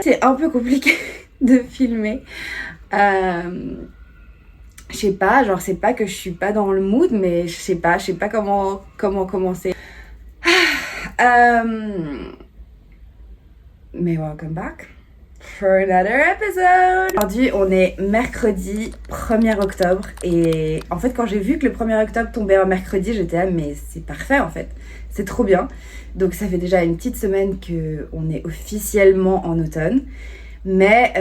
C'est un peu compliqué de filmer. Je sais pas, genre c'est pas que je suis pas dans le mood, mais je sais pas comment commencer. Mais welcome back for another episode. Aujourd'hui on est mercredi 1er octobre et en fait quand j'ai vu que le 1er octobre tombait un mercredi, j'étais là mais c'est parfait en fait, c'est trop bien. Donc ça fait déjà une petite semaine qu'on est officiellement en automne, mais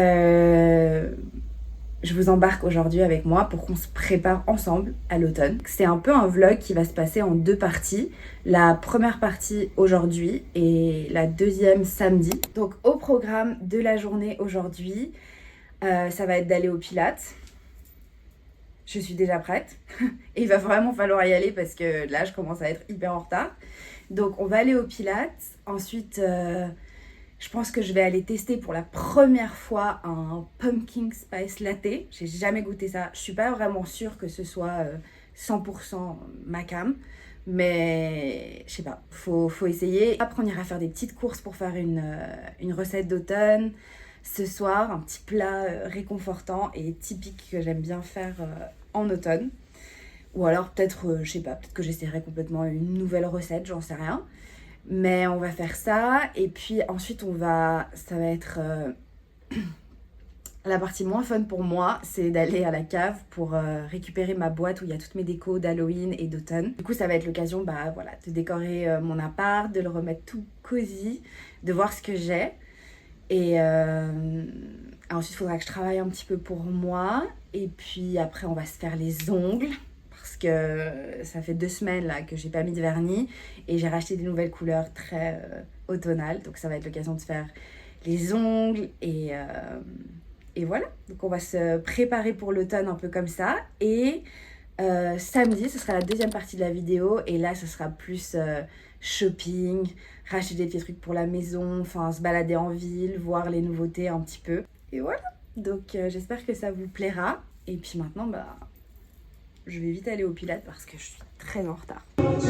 je vous embarque aujourd'hui avec moi pour qu'on se prépare ensemble à l'automne. C'est un peu un vlog qui va se passer en deux parties. La première partie aujourd'hui et la deuxième samedi. Donc au programme de la journée aujourd'hui, ça va être d'aller au Pilates. Je suis déjà prête. Et il va vraiment falloir y aller parce que là je commence à être hyper en retard. Donc on va aller au Pilates. Ensuite... je pense que je vais aller tester pour la première fois un pumpkin spice latte. J'ai jamais goûté ça. Je suis pas vraiment sûre que ce soit 100% ma cam. Mais je sais pas, faut essayer. Après, on ira faire des petites courses pour faire une recette d'automne. Ce soir, un petit plat réconfortant et typique que j'aime bien faire en automne. Ou alors peut-être, je sais pas, peut-être que j'essaierai complètement une nouvelle recette, j'en sais rien. Mais on va faire ça et puis ensuite ça va être la partie moins fun pour moi, c'est d'aller à la cave pour récupérer ma boîte où il y a toutes mes décos d'Halloween et d'automne. Du coup ça va être l'occasion de décorer mon appart, de le remettre tout cosy, de voir ce que j'ai. Et ensuite il faudra que je travaille un petit peu pour moi et puis après on va se faire les ongles. Parce que ça fait 2 semaines là que j'ai pas mis de vernis et j'ai racheté des nouvelles couleurs très automnales, donc ça va être l'occasion de faire les ongles et voilà. Donc on va se préparer pour l'automne un peu comme ça et samedi ce sera la deuxième partie de la vidéo et là ce sera plus shopping, racheter des petits trucs pour la maison, enfin se balader en ville, voir les nouveautés un petit peu et voilà. Donc j'espère que ça vous plaira et puis maintenant je vais vite aller au Pilates parce que je suis très en retard. Essayez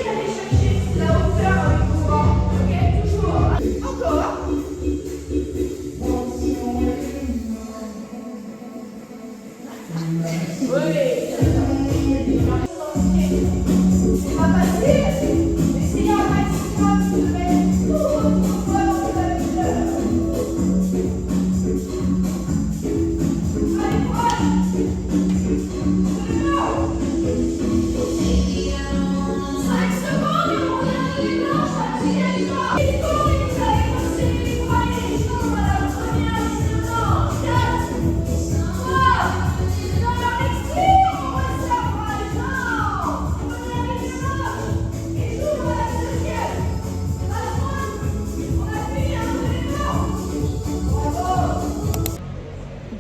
d'aller chercher la hauteur avec vos bras, ok? Toujours. Encore. Oui. C'est pas facile. Essayez un maximum de mettre tout votre poids dans la hauteur.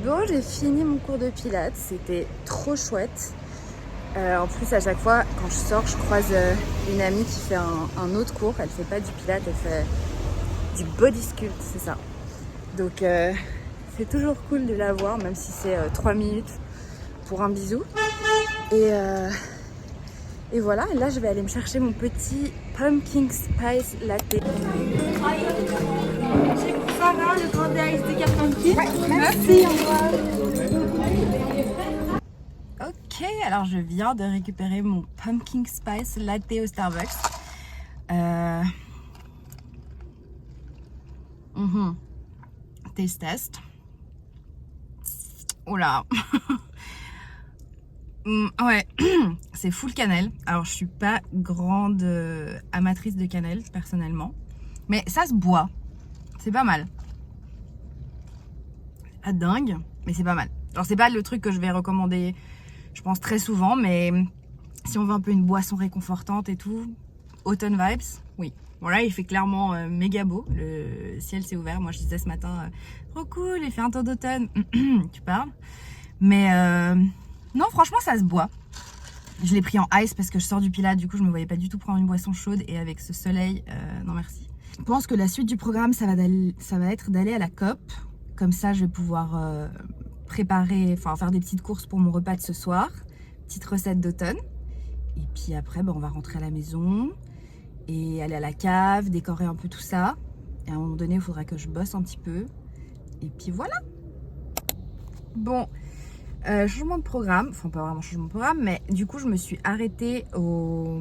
Bon, j'ai fini mon cours de pilates, c'était trop chouette. En plus, à chaque fois, quand je sors, je croise une amie qui fait un autre cours. Elle fait pas du pilates, elle fait du body sculpt, c'est ça. Donc, c'est toujours cool de la voir, même si c'est 3 minutes pour un bisou. Et voilà, et là, je vais aller me chercher mon petit pumpkin spice latte. Sarah, le grand ice décapantine. Ouais, merci. Ok, alors je viens de récupérer mon pumpkin spice latte au Starbucks. Taste test. Oula. Ouais, c'est full cannelle. Alors je suis pas grande amatrice de cannelle personnellement, mais ça se boit. C'est pas mal. Pas dingue, mais c'est pas mal. Alors c'est pas le truc que je vais recommander, je pense, très souvent, mais si on veut un peu une boisson réconfortante et tout, autumn vibes, oui. Bon là il fait clairement méga beau, le ciel s'est ouvert. Moi je disais ce matin, trop cool, il fait un temps d'automne. Tu parles. Mais non, franchement ça se boit. Je l'ai pris en ice parce que je sors du Pilates, du coup je me voyais pas du tout prendre une boisson chaude et avec ce soleil, non merci. Je pense que la suite du programme ça va être d'aller à la COP. Comme ça je vais pouvoir préparer, enfin faire des petites courses pour mon repas de ce soir, petite recette d'automne. Et puis après on va rentrer à la maison et aller à la cave, décorer un peu tout ça. Et à un moment donné, il faudra que je bosse un petit peu. Et puis voilà. Bon, changement de programme. Enfin, pas vraiment changement de programme, mais du coup, je me suis arrêtée au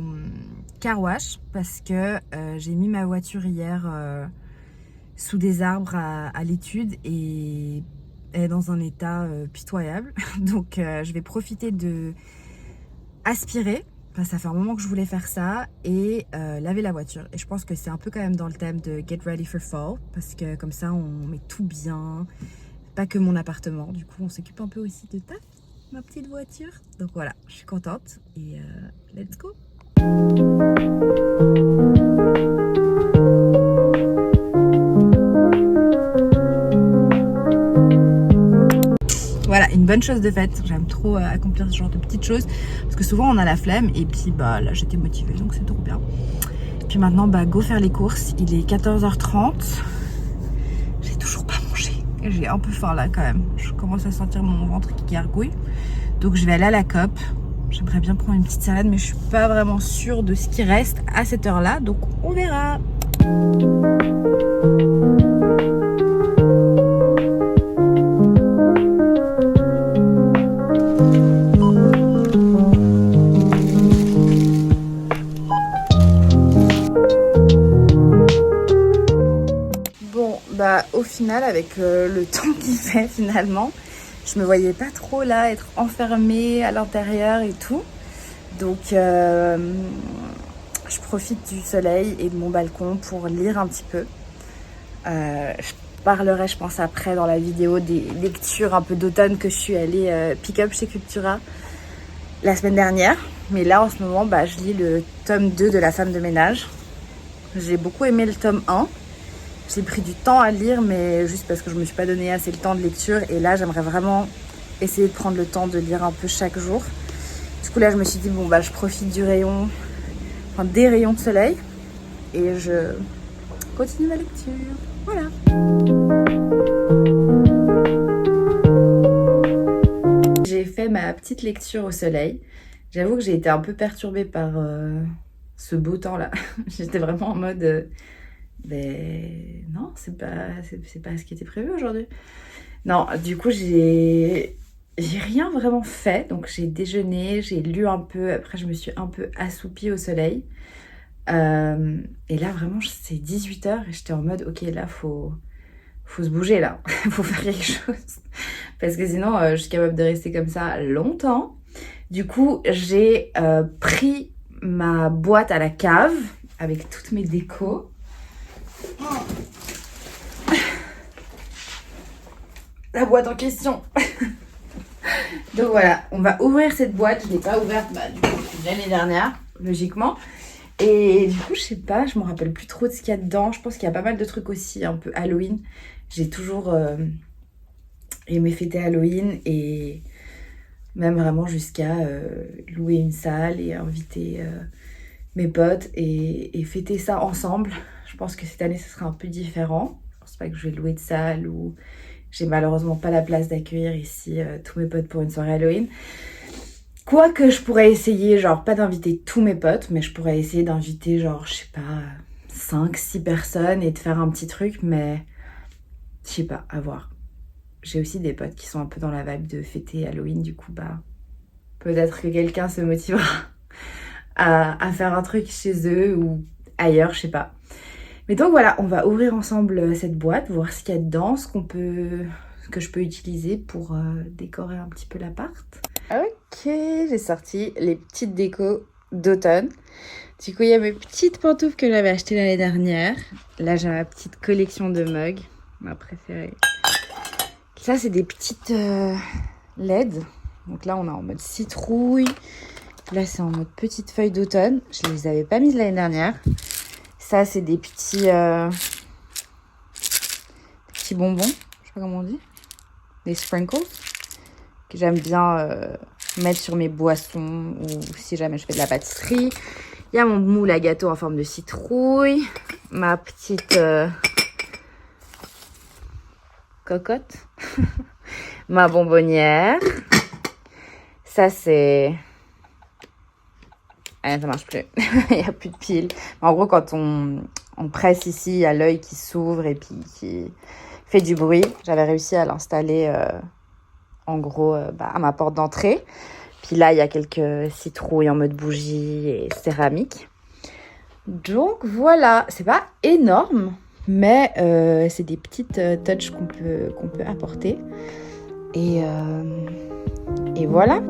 car wash parce que j'ai mis ma voiture hier sous des arbres à l'étude et elle est dans un état pitoyable. Donc, je vais profiter de aspirer. Enfin, ça fait un moment que je voulais faire ça et laver la voiture. Et je pense que c'est un peu quand même dans le thème de Get Ready for Fall parce que comme ça, on met tout bien. Pas que mon appartement. Du coup, on s'occupe un peu aussi de ma petite voiture. Donc voilà, je suis contente et let's go. Voilà, une bonne chose de faite. J'aime trop accomplir ce genre de petites choses parce que souvent on a la flemme et puis bah là j'étais motivée donc c'est trop bien. Puis maintenant bah go faire les courses. Il est 14h30. J'ai toujours pas mangé. J'ai un peu faim là quand même. Je commence à sentir mon ventre qui gargouille. Donc je vais aller à la COP. J'aimerais bien prendre une petite salade mais je suis pas vraiment sûre de ce qui reste à cette heure-là. Donc on verra. Bah, au final, avec le temps qu'il fait finalement, je me voyais pas trop là être enfermée à l'intérieur et tout. Donc, je profite du soleil et de mon balcon pour lire un petit peu. Je parlerai, je pense, après dans la vidéo des lectures un peu d'automne que je suis allée pick-up chez Cultura la semaine dernière. Mais là, en ce moment, bah, je lis le tome 2 de La femme de ménage. J'ai beaucoup aimé le tome 1. J'ai pris du temps à lire, mais juste parce que je me suis pas donné assez le temps de lecture. Et là, j'aimerais vraiment essayer de prendre le temps de lire un peu chaque jour. Du coup, là, je me suis dit, bon, bah, je profite du rayon, enfin, des rayons de soleil. Et je continue ma lecture. Voilà. J'ai fait ma petite lecture au soleil. J'avoue que j'ai été un peu perturbée par ce beau temps-là. J'étais vraiment en mode... Ben non, c'est pas ce qui était prévu aujourd'hui. Non, du coup, j'ai rien vraiment fait. Donc, j'ai déjeuné, j'ai lu un peu. Après, je me suis un peu assoupie au soleil. Et là, vraiment, c'est 18h et j'étais en mode, ok, là, faut se bouger, là. Faut faire quelque chose. Parce que sinon, je suis capable de rester comme ça longtemps. Du coup, j'ai pris ma boîte à la cave avec toutes mes décos. La boîte en question. Donc voilà, on va ouvrir cette boîte. Je ne l'ai pas ouverte du coup, l'année dernière, logiquement. Et du coup, je sais pas, je me rappelle plus trop de ce qu'il y a dedans. Je pense qu'il y a pas mal de trucs aussi, un peu Halloween. J'ai toujours aimé fêter Halloween et même vraiment jusqu'à louer une salle et inviter mes potes et fêter ça ensemble. Je pense que cette année, ce sera un peu différent. Je pense pas que je vais louer de salle ou... J'ai malheureusement pas la place d'accueillir ici tous mes potes pour une soirée Halloween. Quoique je pourrais essayer, genre, pas d'inviter tous mes potes, mais je pourrais essayer d'inviter, genre, je sais pas, 5-6 personnes et de faire un petit truc, mais je sais pas, à voir. J'ai aussi des potes qui sont un peu dans la vibe de fêter Halloween, du coup, bah, peut-être que quelqu'un se motivera à faire un truc chez eux ou ailleurs, je sais pas. Mais donc voilà, on va ouvrir ensemble cette boîte, voir ce qu'il y a dedans, ce que je peux utiliser pour décorer un petit peu l'appart. Ok, j'ai sorti les petites décos d'automne. Du coup, il y a mes petites pantoufles que j'avais achetées l'année dernière. Là, j'ai ma petite collection de mugs, ma préférée. Ça, c'est des petites LED. Donc là, on est en mode citrouille. Là, c'est en mode petite feuille d'automne. Je les avais pas mises l'année dernière. Ça, c'est des petits bonbons. Je sais pas comment on dit. Des sprinkles. Que j'aime bien mettre sur mes boissons ou si jamais je fais de la pâtisserie. Il y a mon moule à gâteau en forme de citrouille. Ma petite cocotte. Ma bonbonnière. Ça, c'est... Ah, ça marche plus. Il n'y a plus de piles. En gros, quand on on presse ici, il y a l'œil qui s'ouvre et puis qui fait du bruit. J'avais réussi à l'installer en gros à ma porte d'entrée. Puis là, il y a quelques citrouilles en mode bougie et céramique. Donc voilà, c'est pas énorme, mais c'est des petites touches qu'on peut apporter. Et voilà.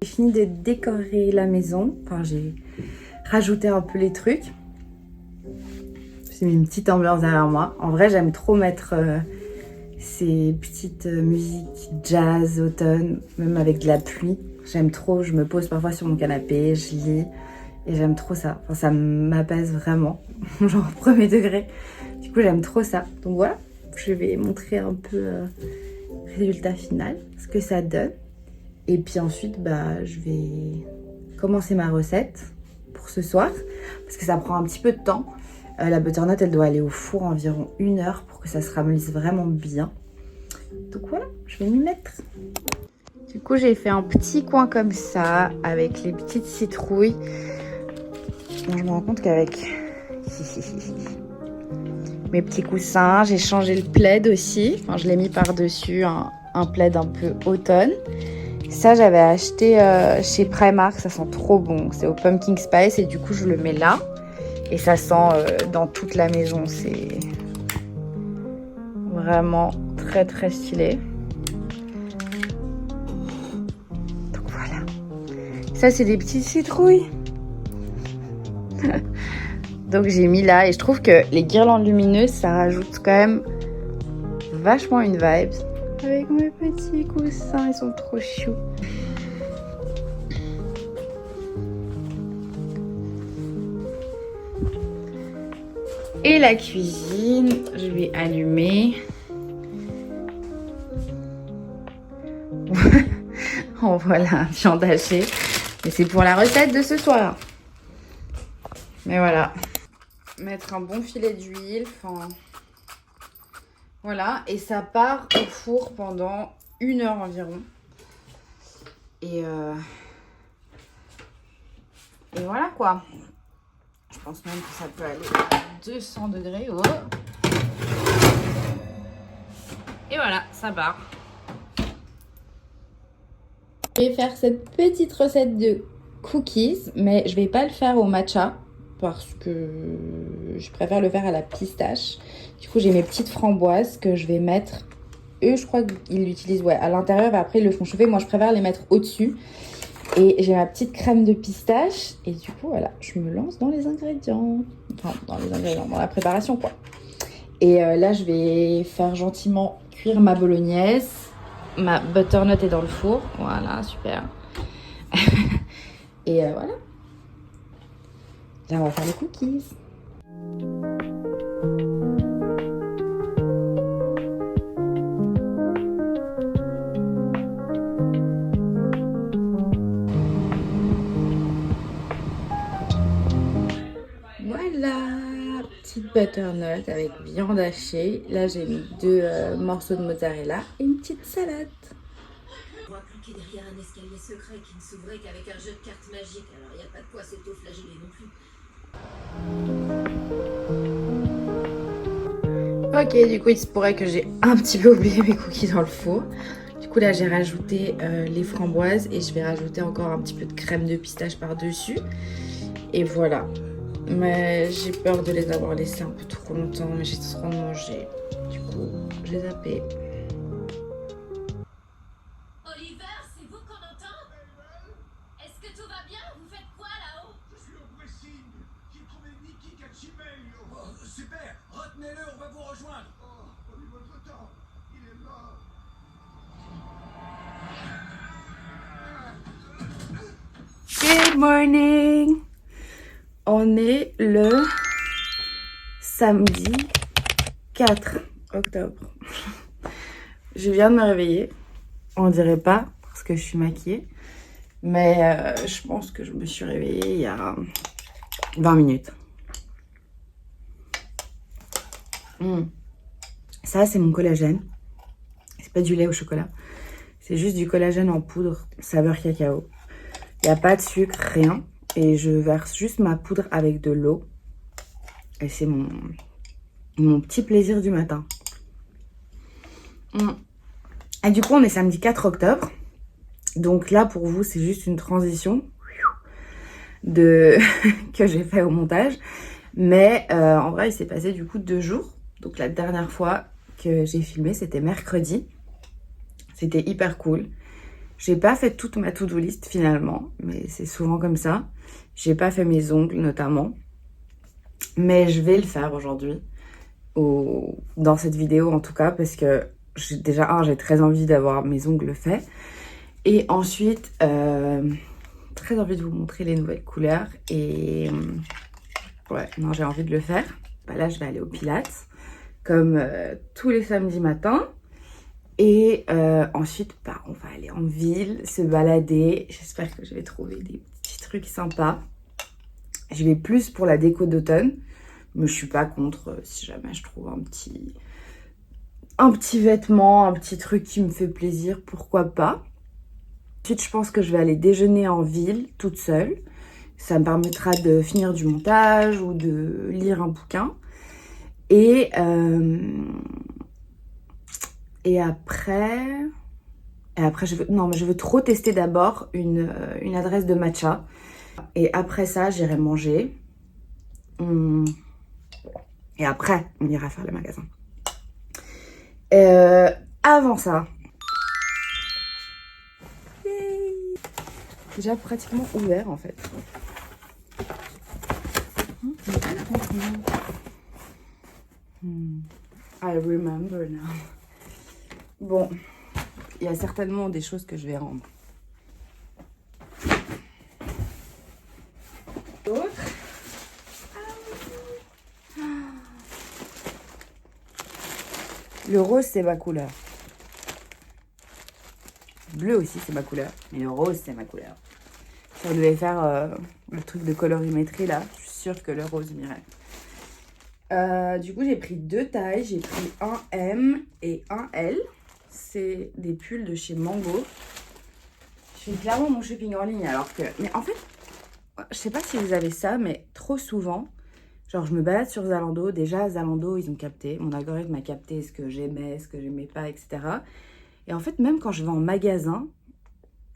J'ai fini de décorer la maison. Enfin, j'ai rajouté un peu les trucs. J'ai mis une petite ambiance derrière moi. En vrai, j'aime trop mettre ces petites musiques jazz, automne, même avec de la pluie. J'aime trop. Je me pose parfois sur mon canapé, je lis et j'aime trop ça. Enfin, ça m'apaise vraiment, genre premier degré. Du coup, j'aime trop ça. Donc voilà, je vais montrer un peu le résultat final, ce que ça donne. Et puis ensuite, je vais commencer ma recette pour ce soir, parce que ça prend un petit peu de temps. La butternut, elle doit aller au four environ 1 heure pour que ça se ramollisse vraiment bien. Donc voilà, je vais m'y mettre. Du coup, j'ai fait un petit coin comme ça, avec les petites citrouilles. Bon, je me rends compte qu'avec mes petits coussins, j'ai changé le plaid aussi. Enfin, je l'ai mis par-dessus un plaid un peu automne. Ça, j'avais acheté chez Primark, ça sent trop bon. C'est au pumpkin spice et du coup, je le mets là. Et ça sent dans toute la maison. C'est vraiment très, très stylé. Donc voilà. Ça, c'est des petites citrouilles. Donc j'ai mis là et je trouve que les guirlandes lumineuses, ça rajoute quand même vachement une vibe. Avec mes petits coussins, ils sont trop choux. Et la cuisine, je vais allumer. Oh voilà, viande hachée. Mais c'est pour la recette de ce soir. Mais voilà. Mettre un bon filet d'huile. Enfin, voilà. Et ça part au four pendant 1 heure environ. Et voilà quoi. Je pense même que ça peut aller à 200 degrés. Oh. Et voilà, ça part. Je vais faire cette petite recette de cookies, mais je vais pas le faire au matcha parce que je préfère le faire à la pistache. Du coup, j'ai mes petites framboises que je vais mettre. Eux, je crois qu'ils l'utilisent à l'intérieur et après ils le font chauffer. Moi, je préfère les mettre au-dessus. Et j'ai ma petite crème de pistache. Et du coup, voilà, je me lance dans les ingrédients. Enfin, dans la préparation, quoi. Et là, je vais faire gentiment cuire ma bolognaise. Ma butternut est dans le four. Voilà, super. Et voilà. Là, on va faire les cookies. Voilà, petite butternut avec viande hachée. Là, j'ai mis 2 morceaux de mozzarella et une petite salade. On va planquer derrière un escalier secret qui ne s'ouvrait qu'avec un jeu de cartes magiques. Alors, il n'y a pas de quoi s'auto-flageller non plus. Ok, du coup, il se pourrait que j'ai un petit peu oublié mes cookies dans le four. Du coup, là, j'ai rajouté les framboises et je vais rajouter encore un petit peu de crème de pistache par-dessus. Et voilà. Mais j'ai peur de les avoir laissés un peu trop longtemps, mais j'ai trop mangé. Du coup, j'ai zappé. Oliver, c'est vous qu'on entend? Est-ce que tout va bien? Vous faites quoi là-haut? Je suis au pressing. J'ai trouvé Nikki Kachimeyo. Oh, super. Retenez-le, on va vous rejoindre. Oh, prenez votre temps. Il est mort. Good morning! On est le samedi 4 octobre. Je viens de me réveiller. On dirait pas parce que je suis maquillée. Mais je pense que je me suis réveillée il y a 20 minutes. Ça, c'est mon collagène. C'est pas du lait au chocolat. C'est juste du collagène en poudre, saveur cacao. Il n'y a pas de sucre, rien. Et je verse juste ma poudre avec de l'eau. Et c'est mon petit plaisir du matin. Et du coup, on est samedi 4 octobre. Donc là, pour vous, c'est juste une transition que j'ai fait au montage. Mais en vrai, il s'est passé du coup 2 jours. Donc la dernière fois que j'ai filmé, c'était mercredi. C'était hyper cool. J'ai pas fait toute ma to-do list finalement, mais c'est souvent comme ça. J'ai pas fait mes ongles notamment. Mais je vais le faire aujourd'hui. Dans cette vidéo en tout cas, parce que j'ai très envie d'avoir mes ongles faits. Et ensuite, très envie de vous montrer les nouvelles couleurs. Et ouais, non, j'ai envie de le faire. Bah là, je vais aller au Pilates, comme tous les samedis matins. Et ensuite, bah, on va aller en ville, se balader. J'espère que je vais trouver des petits trucs sympas. Je vais plus pour la déco d'automne. Mais je suis pas contre si jamais je trouve un petit vêtement, un petit truc qui me fait plaisir, pourquoi pas. Ensuite, je pense que je vais aller déjeuner en ville, toute seule. Ça me permettra de finir du montage ou de lire un bouquin. Et après, je veux trop tester d'abord une adresse de matcha. Et après ça, j'irai manger. Et après, on ira faire le magasin. Avant ça, déjà pratiquement ouvert en fait. I remember now. Bon, il y a certainement des choses que je vais rendre. D'autres. Le rose, c'est ma couleur. Bleu aussi, c'est ma couleur. Mais le rose, c'est ma couleur. Si on devait faire le truc de colorimétrie, là, je suis sûre que le rose m'irait. Du coup, j'ai pris 2 tailles. J'ai pris un M et un L. C'est des pulls de chez Mango. Je fais clairement mon shopping en ligne alors que... Mais en fait, je sais pas si vous avez ça, mais trop souvent... Genre, je me balade sur Zalando. Déjà, Zalando, ils ont capté. Mon algorithme a capté ce que j'aimais, ce que j'aimais pas, etc. Et en fait, même quand je vais en magasin,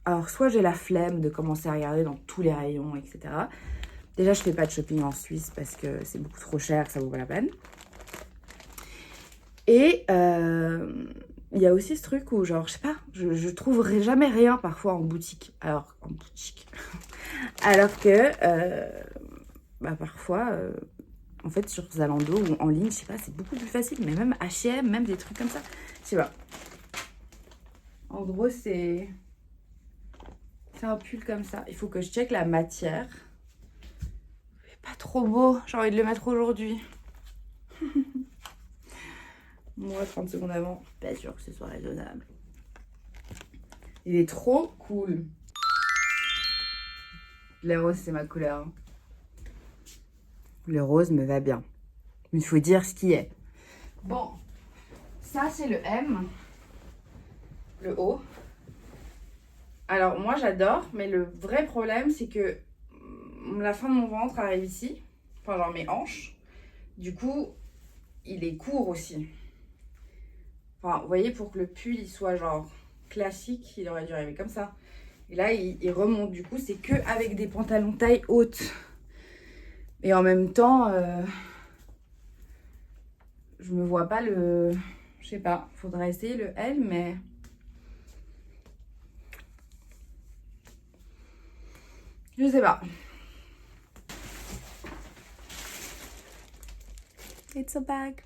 alors soit j'ai la flemme de commencer à regarder dans tous les rayons, etc. Déjà, je fais pas de shopping en Suisse parce que c'est beaucoup trop cher, ça vaut pas la peine. Et il y a aussi ce truc où, genre, je sais pas, je trouverai jamais rien parfois en boutique. Alors, en boutique. Alors que, bah, parfois... En fait, sur Zalando ou en ligne, je sais pas, c'est beaucoup plus facile. Mais même H&M, même des trucs comme ça. Je sais pas. En gros, c'est un pull comme ça. Il faut que je check la matière. C'est pas trop beau. J'ai envie de le mettre aujourd'hui. Moi, 30 secondes avant, pas sûr que ce soit raisonnable. Il est trop cool. Le rose, c'est ma couleur. Le rose me va bien. Il faut dire ce qui est. Bon, ça c'est le M. Le haut. Alors moi j'adore, mais le vrai problème c'est que la fin de mon ventre arrive ici. Enfin genre mes hanches. Du coup, il est court aussi. Enfin, vous voyez, pour que le pull il soit genre classique, il aurait dû arriver comme ça. Et là, il remonte. Du coup, c'est que avec des pantalons taille haute. Et en même temps, je me vois pas le... Je sais pas, faudrait essayer le L, mais... Je sais pas. It's a bag.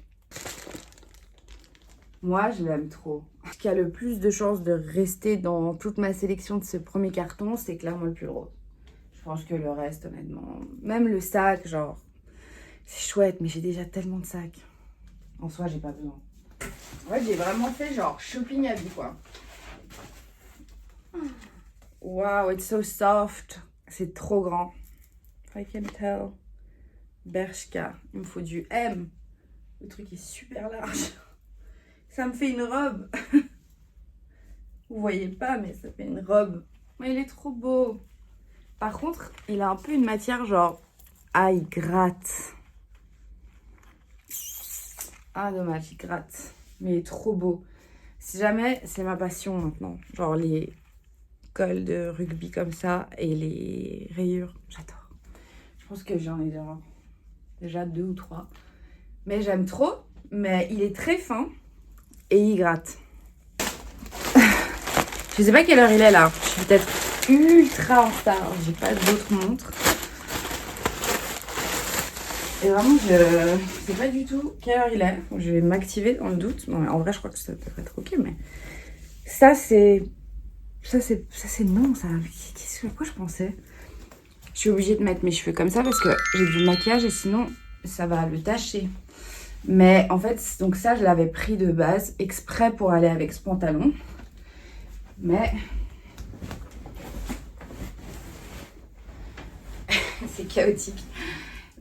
Moi, je l'aime trop. Ce qui a le plus de chances de rester dans toute ma sélection de ce premier carton, c'est clairement le pull rose. Je pense que le reste, honnêtement, même le sac, genre, c'est chouette, mais j'ai déjà tellement de sacs. En soi, j'ai pas besoin. En fait, j'ai vraiment fait genre shopping à vie, quoi. Wow, it's so soft. C'est trop grand. I can tell. Bershka. Il me faut du M. Le truc est super large. Ça me fait une robe. Vous voyez pas, mais ça fait une robe. Mais il est trop beau. Par contre, il a un peu une matière genre... Ah, il gratte. Ah, dommage, il gratte. Mais il est trop beau. Si jamais, c'est ma passion maintenant. Genre les cols de rugby comme ça et les rayures. J'adore. Je pense que j'en ai déjà 2 ou 3. Mais j'aime trop. Mais il est très fin et il gratte. Je sais pas quelle heure il est là. Je suis peut-être ultra en retard. J'ai pas d'autres montres. Et vraiment, je sais pas du tout quelle heure il est. Je vais m'activer dans le doute. Non, en vrai, je crois que ça devrait être ok. Mais ça, c'est non. Ça, à quoi je pensais? Je suis obligée de mettre mes cheveux comme ça parce que j'ai du maquillage et sinon, ça va le tacher. Mais en fait, donc ça, je l'avais pris de base exprès pour aller avec ce pantalon. Mais c'est chaotique.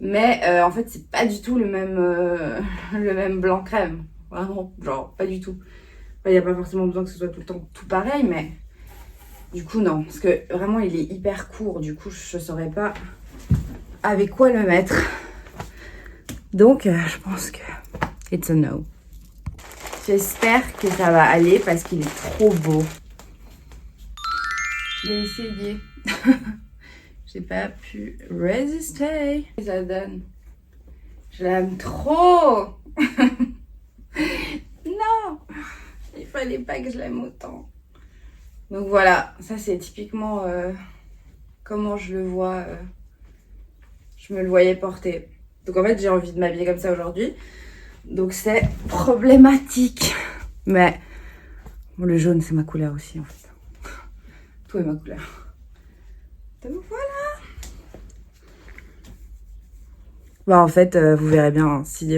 Mais en fait, c'est pas du tout le même blanc crème. Vraiment, genre, pas du tout. Il n'y a pas forcément besoin que ce soit tout le temps tout pareil, mais du coup, non. Parce que vraiment, il est hyper court. Du coup, je saurais pas avec quoi le mettre. Donc, je pense que it's a no. J'espère que ça va aller parce qu'il est trop beau. Je l'ai essayé. J'ai pas pu résister. Ça donne. Je l'aime trop. Non, il fallait pas que je l'aime autant. Donc voilà, ça c'est typiquement comment je le vois. Je me le voyais porter. Donc en fait, j'ai envie de m'habiller comme ça aujourd'hui. Donc c'est problématique. Mais bon, le jaune, c'est ma couleur aussi en fait. Tout est ma couleur. Donc voilà. Bah en fait, vous verrez bien hein, si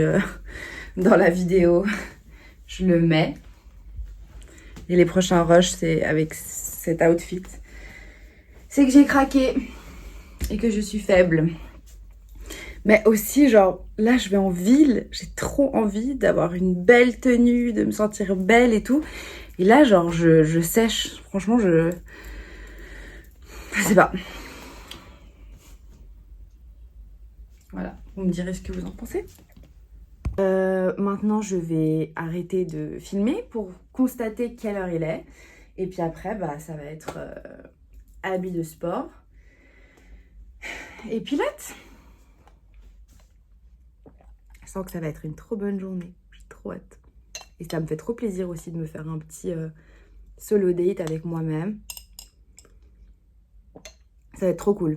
dans la vidéo, je le mets. Et les prochains rushs, c'est avec cet outfit. C'est que j'ai craqué et que je suis faible. Mais aussi, genre, là, je vais en ville. J'ai trop envie d'avoir une belle tenue, de me sentir belle et tout. Et là, genre, je sèche. Franchement, je sais pas. Voilà, vous me direz ce que vous en pensez. Maintenant, je vais arrêter de filmer pour constater quelle heure il est. Et puis après, bah, ça va être habits de sport et pilates. Je sens que ça va être une trop bonne journée. J'ai trop hâte. Et ça me fait trop plaisir aussi de me faire un petit solo date avec moi-même. Ça va être trop cool.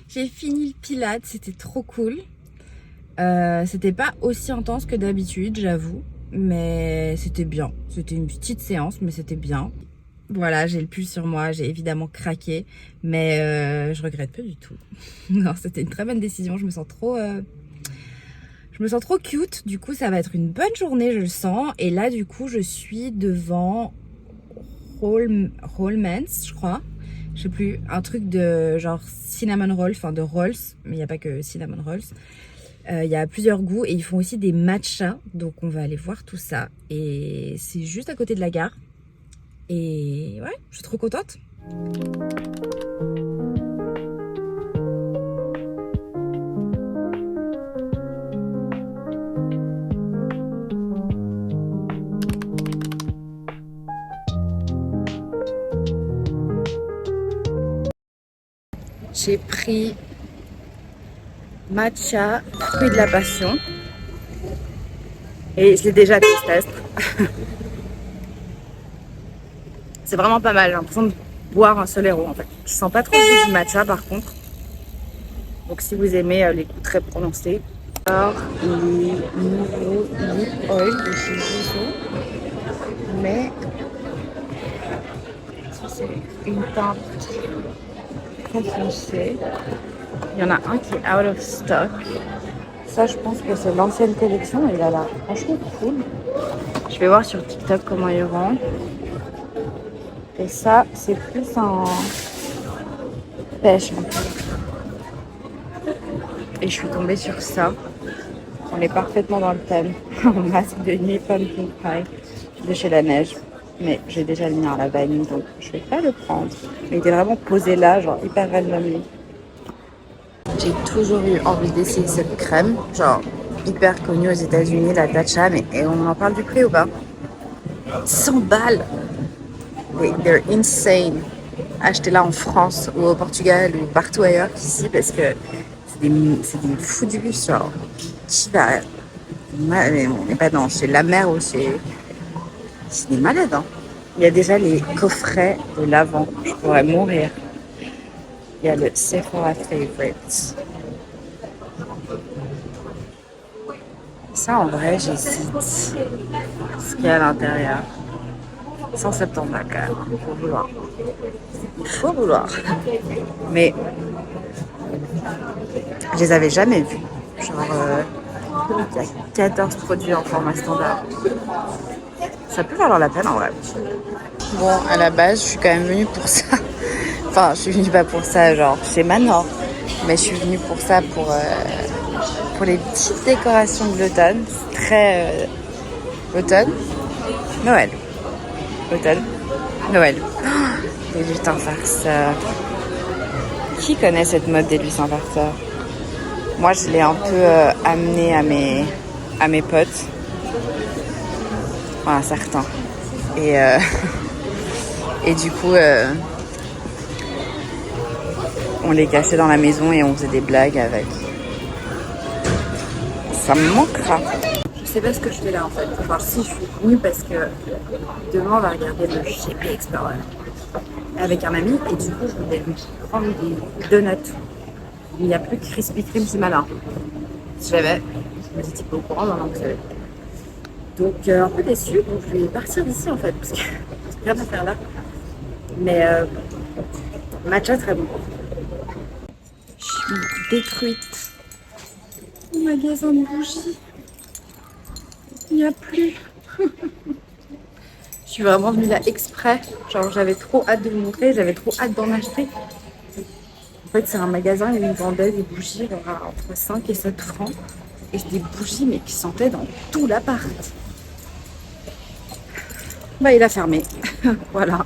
J'ai fini le pilates, c'était trop cool. C'était pas aussi intense que d'habitude, j'avoue. Mais c'était bien. C'était une petite séance, mais c'était bien. Voilà, j'ai le pull sur moi, j'ai évidemment craqué. Mais je regrette pas du tout. Non, c'était une très bonne décision, je me sens trop cute. Du coup, ça va être une bonne journée, je le sens. Et là, du coup, je suis devant Rollmans, je crois. Je sais plus, un truc de genre cinnamon roll, enfin de rolls, mais il n'y a pas que cinnamon rolls. Il y a plusieurs goûts et ils font aussi des matchas, donc on va aller voir tout ça. Et c'est juste à côté de la gare. Et ouais, je suis trop contente. J'ai pris matcha, fruit de la passion. Et je l'ai déjà testé. C'est vraiment pas mal. J'ai l'impression de boire un Solero en fait. Je sens pas trop le goût du matcha par contre. Donc si vous aimez les goûts très prononcés. Alors, les nouveaux lip oil de chez Juzo. Mais ça, c'est une teinte très foncée. Il y en a un qui est out of stock. Ça, je pense que c'est l'ancienne collection et il a l'air franchement cool. Je vais voir sur TikTok comment il rend. Et ça, c'est plus en pêche. Et je suis tombée sur ça. On est parfaitement dans le thème. Un masque de nuit pumpkin pie de chez La Neige. Mais j'ai déjà le mien à la vanille, donc je vais pas le prendre. Mais il était vraiment posé là, genre hyper randomly. J'ai toujours eu envie d'essayer cette crème, genre hyper connue aux États-Unis, la Tatcha, mais et on en parle du prix ou pas? 100 balles! They're insane! Achetez-la en France ou au Portugal ou partout ailleurs qu'ici parce que c'est des fous du bus, genre. Qui va. Mais on n'est pas dans chez la mer ou chez. C'est des malades, hein! Il y a déjà les coffrets de l'avant, je pourrais mourir. Il y a le Sephora Favorites. Ça, en vrai, j'hésite. Ce qu'il y a à l'intérieur. 170 balles, quand même. Il faut vouloir. Il faut vouloir. Mais je les avais jamais vus. Genre, il y a 14 produits en format standard. Ça peut valoir la peine, en vrai. Bon, à la base, je suis quand même venue pour ça. Enfin, je suis venue pas pour ça, genre chez Manor, mais je suis venue pour ça, pour les petites décorations de l'automne. C'est très automne, Noël, automne, Noël. Oh, des lutins farceurs. Qui connaît cette mode des lutins farceurs? Moi, je l'ai un peu amené à mes potes, enfin, certains. Et du coup. On les cachait dans la maison et on faisait des blagues avec. Ça me manquera. Je sais pas ce que je fais là en fait. Enfin si, je suis venue parce que demain on va regarder le JP Explorer avec un ami et du coup je voulais lui prendre des donuts. Il n'y a plus que Krispy Kreme qui malin. Si j'avais, je me dis pas au courant maintenant que vous savez. Donc un peu déçue, donc je vais partir d'ici en fait parce que j'ai rien à faire là. Mais matcha très bon. Je suis détruite. Au magasin de bougies, il n'y a plus. Je suis vraiment venue là exprès. Genre j'avais trop hâte de vous montrer, j'avais trop hâte d'en acheter. En fait c'est un magasin où ils vendaient des bougies genre, entre 5 et 7 francs. Et c'est des bougies mais qui sentaient dans tout l'appart. Bah il a fermé. Voilà.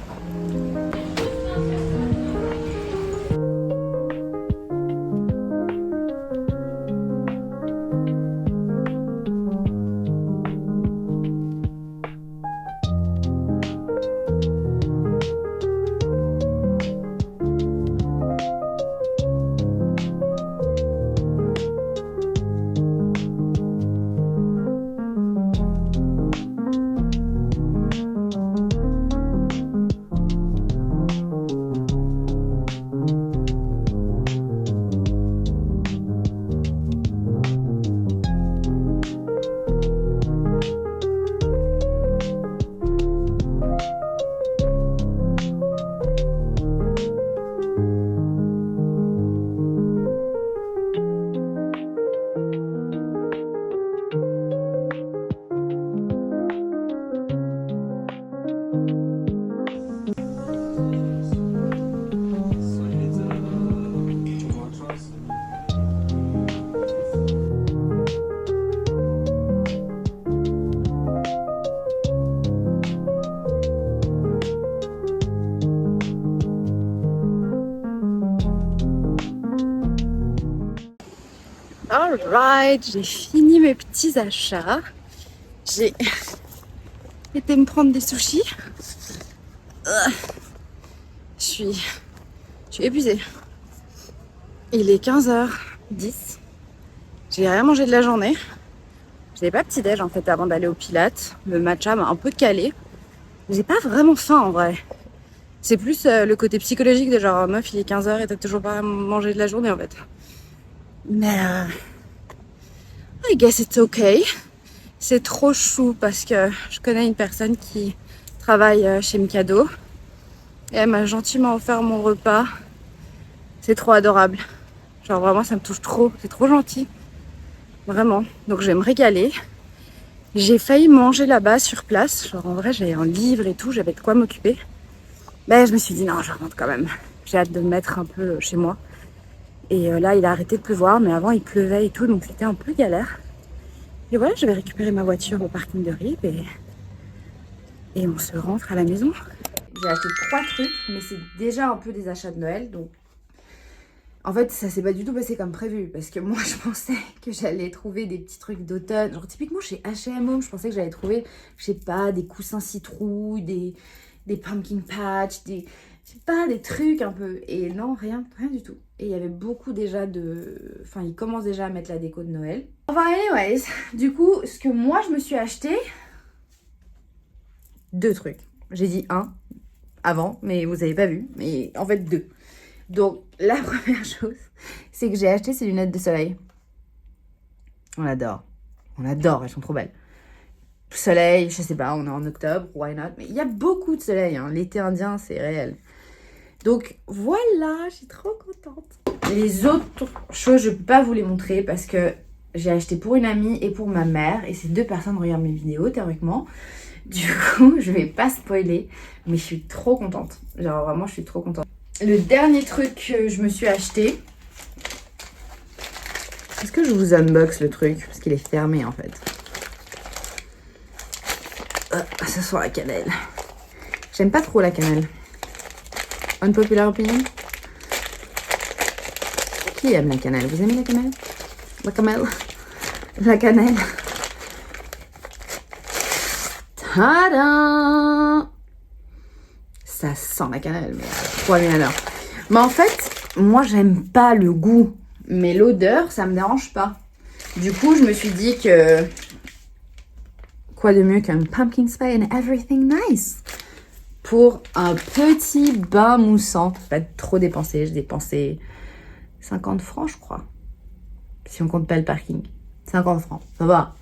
Alright, j'ai fini mes petits achats. J'ai été me prendre des sushis. Je suis épuisée. Il est 15h10. J'ai rien mangé de la journée. J'avais pas petit déj en fait avant d'aller au Pilates. Le matcha m'a un peu calé. J'ai pas vraiment faim en vrai. C'est plus le côté psychologique de genre meuf il est 15h et t'as toujours pas mangé de la journée en fait. Mais I guess it's okay. C'est trop chou parce que je connais une personne qui travaille chez Mikado. Et elle m'a gentiment offert mon repas. C'est trop adorable. Genre vraiment ça me touche trop. C'est trop gentil. Vraiment. Donc je vais me régaler. J'ai failli manger là-bas sur place. Genre en vrai j'avais un livre et tout. J'avais de quoi m'occuper. Mais je me suis dit non je rentre quand même. J'ai hâte de me mettre un peu chez moi. Et là il a arrêté de pleuvoir. Mais avant il pleuvait et tout. Donc c'était un peu galère. Et voilà je vais récupérer ma voiture au parking de Rive. Et on se rentre à la maison. J'ai acheté 3 trucs, mais c'est déjà un peu des achats de Noël. Donc, en fait, ça s'est pas du tout passé comme prévu. Parce que moi, je pensais que j'allais trouver des petits trucs d'automne. Genre, typiquement, chez H&M Home, je pensais que j'allais trouver, je sais pas, des coussins citrouilles, des pumpkin patch, je sais pas, des trucs un peu. Et non, rien du tout. Et il y avait beaucoup déjà de... Enfin, ils commencent déjà à mettre la déco de Noël. Enfin, anyways, du coup, ce que moi, je me suis acheté... 2 trucs. J'ai dit 1 avant, mais vous avez pas vu. Mais en fait 2. Donc la première chose, c'est que j'ai acheté ces lunettes de soleil. On adore. On adore, elles sont trop belles. Soleil, je sais pas, on est en octobre, why not. Mais il y a beaucoup de soleil, hein. L'été indien, c'est réel. Donc voilà, je suis trop contente. Les autres choses, je peux pas vous les montrer parce que j'ai acheté pour une amie et pour ma mère. Et ces 2 personnes regardent mes vidéos, théoriquement. Du coup, je vais pas spoiler, mais je suis trop contente. Genre vraiment, je suis trop contente. Le dernier truc que je me suis acheté... Est-ce que je vous unbox le truc? Parce qu'il est fermé en fait. Ça sent la cannelle. J'aime pas trop la cannelle. Unpopular opinion? Qui aime la cannelle? Vous aimez la cannelle? La cannelle? La cannelle? Tada! Ça sent la cannelle, mais 3000 à l'heure. Mais en fait, moi j'aime pas le goût, mais l'odeur, ça me dérange pas. Du coup, je me suis dit que quoi de mieux qu'un pumpkin spice and everything nice pour un petit bain moussant. Pas trop dépensé, j'ai dépensé 50 francs, je crois. Si on compte pas le parking. 50 francs, ça va.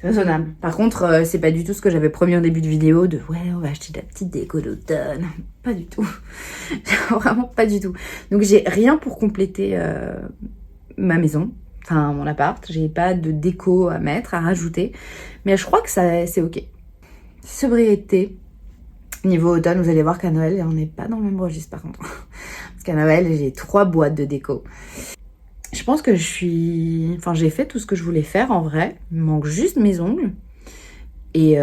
Raisonnable. Par contre, c'est pas du tout ce que j'avais promis en début de vidéo de ouais, on va acheter de la petite déco d'automne. Pas du tout. Vraiment pas du tout. Donc j'ai rien pour compléter ma maison, enfin mon appart. J'ai pas de déco à mettre, à rajouter. Mais je crois que ça c'est ok. Sobriété. Niveau automne, vous allez voir qu'à Noël, on n'est pas dans le même registre par contre. Parce qu'à Noël, j'ai 3 boîtes de déco. Je pense que j'ai fait tout ce que je voulais faire en vrai. Il me manque juste mes ongles. Et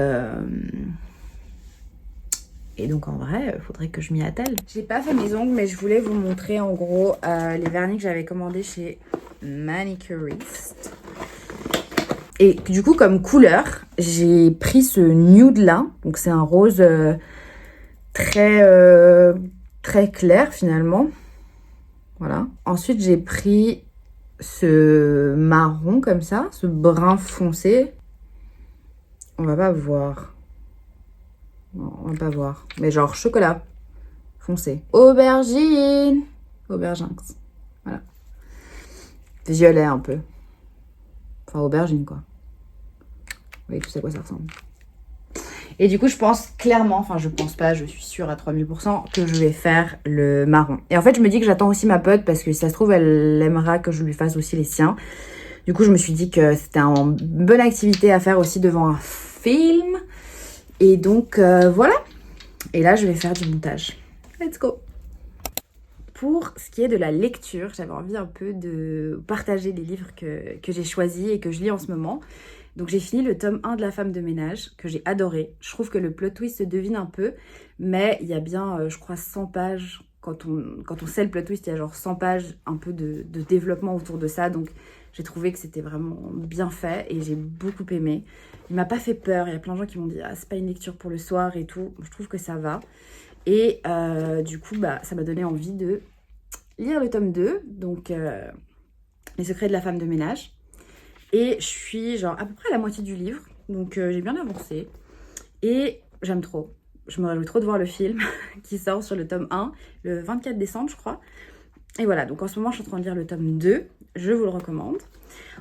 donc en vrai, il faudrait que je m'y attelle. J'ai pas fait mes ongles, mais je voulais vous montrer en gros les vernis que j'avais commandés chez Manicurist. Et du coup, comme couleur, j'ai pris ce nude là. Donc c'est un rose très clair finalement. Voilà. Ensuite, j'ai pris ce marron comme ça, ce brun foncé. On va pas voir. Non, on va pas voir. Mais genre chocolat foncé. Aubergine. Auberginx. Voilà. Violet un peu. Enfin, aubergine quoi. Vous voyez tout à quoi ça ressemble. Et du coup, je pense clairement, enfin je pense pas, je suis sûre à 3000% que je vais faire le marron. Et en fait, je me dis que j'attends aussi ma pote parce que si ça se trouve, elle aimera que je lui fasse aussi les siens. Du coup, je me suis dit que c'était une bonne activité à faire aussi devant un film. Et donc, voilà. Et là, je vais faire du montage. Let's go! Pour ce qui est de la lecture, j'avais envie un peu de partager les livres que j'ai choisis et que je lis en ce moment. Donc j'ai fini le tome 1 de La femme de ménage, que j'ai adoré. Je trouve que le plot twist se devine un peu, mais il y a bien, je crois, 100 pages. Quand on sait le plot twist, il y a genre 100 pages un peu de développement autour de ça. Donc j'ai trouvé que c'était vraiment bien fait et j'ai beaucoup aimé. Il m'a pas fait peur. Il y a plein de gens qui m'ont dit « Ah, c'est pas une lecture pour le soir et tout ». Je trouve que ça va. Et du coup, ça m'a donné envie de lire le tome 2, donc Les secrets de la femme de ménage. Et je suis genre à peu près à la moitié du livre, donc j'ai bien avancé. Et j'aime trop. Je me réjouis trop de voir le film qui sort sur le tome 1, le 24 décembre je crois. Et voilà, donc en ce moment je suis en train de lire le tome 2. je vous le recommande.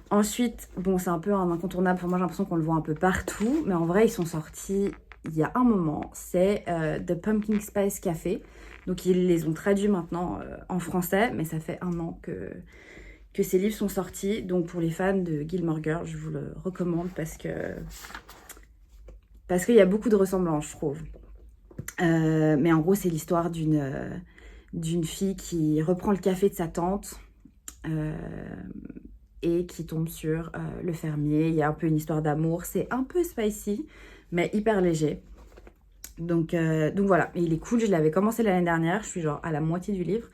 Ensuite, bon, c'est un peu un incontournable, moi j'ai l'impression qu'on le voit un peu partout, mais en vrai ils sont sortis il y a un moment, c'est The Pumpkin Spice Café. Donc ils les ont traduits maintenant en français, mais ça fait un an que ces livres sont sortis. Donc pour les fans de Gilmore Girls, je vous le recommande parce qu'il y a beaucoup de ressemblances, je trouve. Mais en gros, c'est l'histoire d'une fille qui reprend le café de sa tante et qui tombe sur le fermier. Il y a un peu une histoire d'amour. C'est un peu spicy, mais hyper léger. Donc voilà, et il est cool. Je l'avais commencé l'année dernière. Je suis genre à la moitié du livre.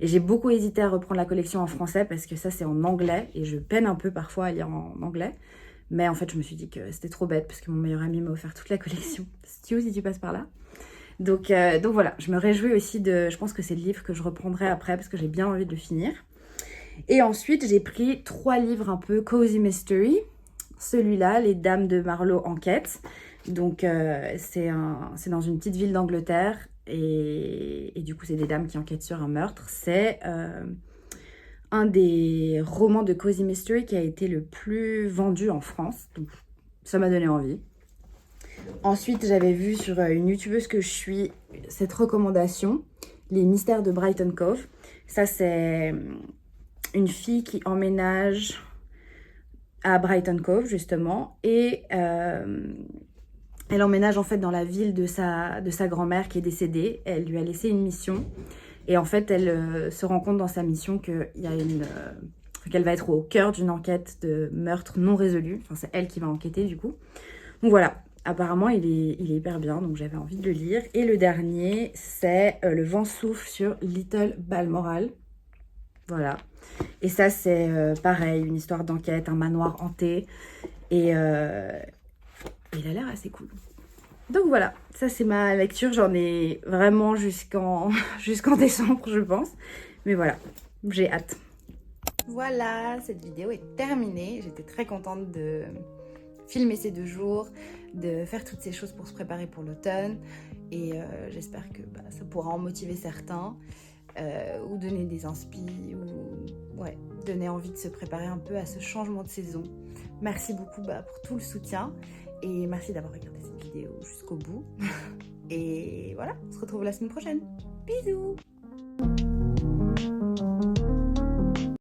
Et j'ai beaucoup hésité à reprendre la collection en français parce que ça, c'est en anglais. Et je peine un peu parfois à lire en anglais. Mais en fait, je me suis dit que c'était trop bête parce que mon meilleur ami m'a offert toute la collection. Stu, si tu passes par là. Donc voilà, je me réjouis aussi de... Je pense que c'est le livre que je reprendrai après parce que j'ai bien envie de le finir. Et ensuite, j'ai pris 3 livres un peu cozy mystery. Celui-là, Les Dames de Marlowe enquête. Donc c'est dans une petite ville d'Angleterre et du coup, c'est des dames qui enquêtent sur un meurtre. C'est un des romans de cozy mystery qui a été le plus vendu en France. Donc ça m'a donné envie. Ensuite, j'avais vu sur une youtubeuse que je suis cette recommandation, Les Mystères de Brighton Cove. Ça, c'est une fille qui emménage à Brighton Cove, justement. Et elle emménage en fait dans la ville de sa grand-mère qui est décédée. Elle lui a laissé une mission. Et en fait, elle se rend compte dans sa mission qu'il y a qu'elle va être au cœur d'une enquête de meurtre non résolu. Enfin, c'est elle qui va enquêter, du coup. Donc voilà. Apparemment, il est hyper bien, donc j'avais envie de le lire. Et le dernier, c'est Le vent souffle sur Little Balmoral. Voilà. Et ça, c'est pareil, une histoire d'enquête, un manoir hanté. Et il a l'air assez cool. Donc voilà, ça c'est ma lecture. J'en ai vraiment jusqu'en décembre, je pense. Mais voilà, j'ai hâte. Voilà, cette vidéo est terminée. J'étais très contente de filmer ces 2 jours, de faire toutes ces choses pour se préparer pour l'automne. Et j'espère que ça pourra en motiver certains. Ou donner des inspi, ou ouais, donner envie de se préparer un peu à ce changement de saison. Merci beaucoup pour tout le soutien et merci d'avoir regardé cette vidéo jusqu'au bout. Et voilà, on se retrouve la semaine prochaine. Bisous!